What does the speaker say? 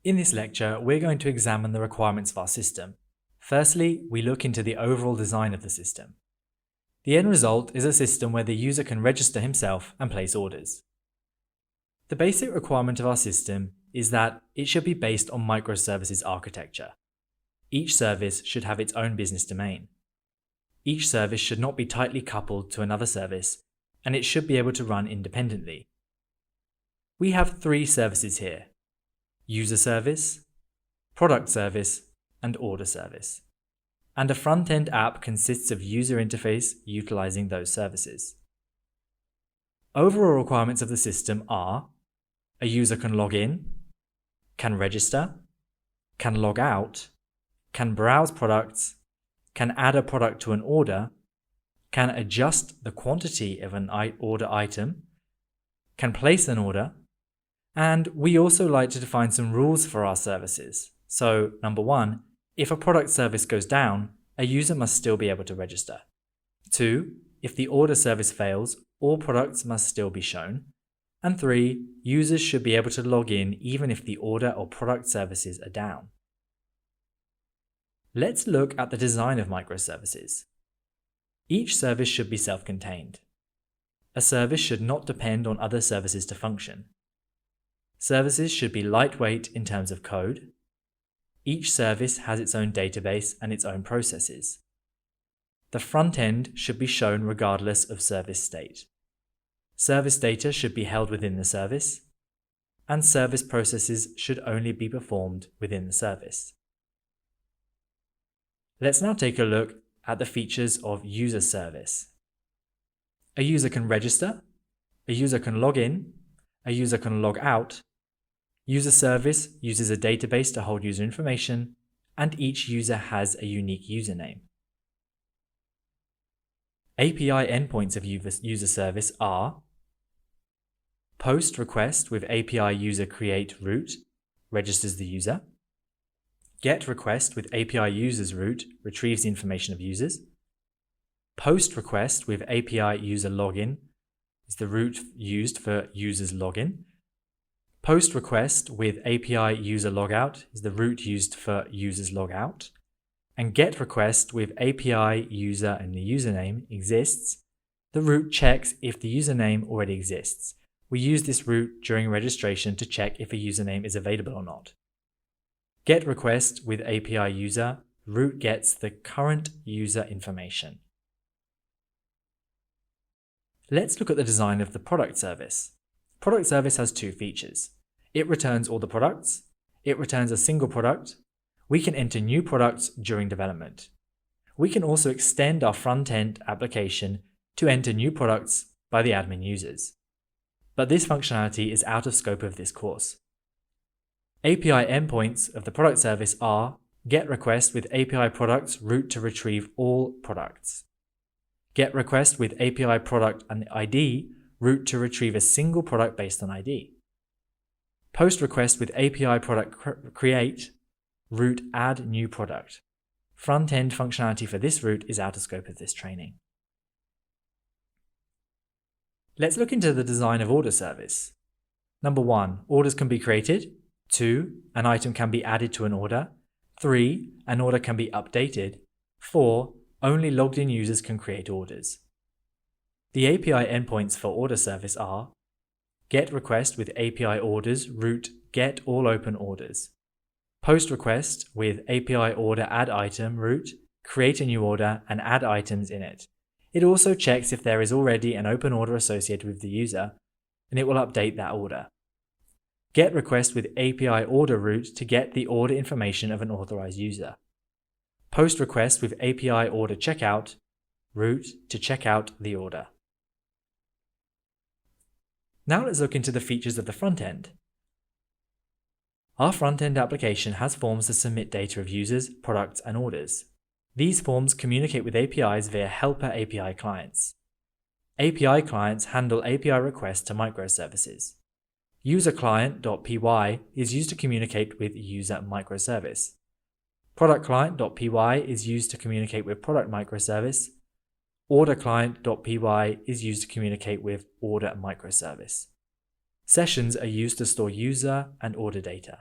In this lecture, we're going to examine the requirements of our system. Firstly, we look into the overall design of the system. The end result is a system where the user can register himself and place orders. The basic requirement of our system is that it should be based on microservices architecture. Each service should have its own business domain. Each service should not be tightly coupled to another service, and it should be able to run independently. We have three services here: user service, product service, and order service. And a front-end app consists of user interface utilizing those services. Overall requirements of the system are: a user can log in, can register, can log out, can browse products, can add a product to an order, can adjust the quantity of an order item, can place an order, and we also like to define some rules for our services. So, number one, if a product service goes down, a user must still be able to register. 2, if the order service fails, all products must still be shown. And 3, users should be able to log in even if the order or product services are down. Let's look at the design of microservices. Each service should be self-contained. A service should not depend on other services to function. Services should be lightweight in terms of code. Each service has its own database and its own processes. The front end should be shown regardless of service state. Service data should be held within the service, and service processes should only be performed within the service. Let's now take a look at the features of user service. A user can register, a user can log in, a user can log out. User service uses a database to hold user information, and each user has a unique username. API endpoints of user service are: post request with API user create root registers the user. Get request with API users root retrieves the information of users. Post request with API user login is the root used for users login. Post request with API user logout is the root used for users logout. And get request with API user and the username exists. The root checks if the username already exists. We use this root during registration to check if a username is available or not. Get request with API user, root gets the current user information. Let's look at the design of the product service. Product service has two features. It returns all the products. It returns a single product. We can enter new products during development. We can also extend our front-end application to enter new products by the admin users. But this functionality is out of scope of this course. API endpoints of the product service are: get request with API products root to retrieve all products. Get request with API product and ID root to retrieve a single product based on ID. Post request with API product create root add new product. Front-end functionality for this root is out of scope of this training. Let's look into the design of order service. Number 1, orders can be created. 2, an item can be added to an order. 3, an order can be updated. 4, only logged in users can create orders. The API endpoints for order service are: get request with API orders root get all open orders. Post request with API order add item root create a new order and add items in it. It also checks if there is already an open order associated with the user, and it will update that order. Get request with API order root to get the order information of an authorized user. Post request with API order checkout root to check out the order. Now let's look into the features of the front end. Our front-end application has forms to submit data of users, products, and orders. These forms communicate with APIs via helper API clients. API clients handle API requests to microservices. UserClient.py is used to communicate with user microservice. ProductClient.py is used to communicate with product microservice. OrderClient.py is used to communicate with order microservice. Sessions are used to store user and order data.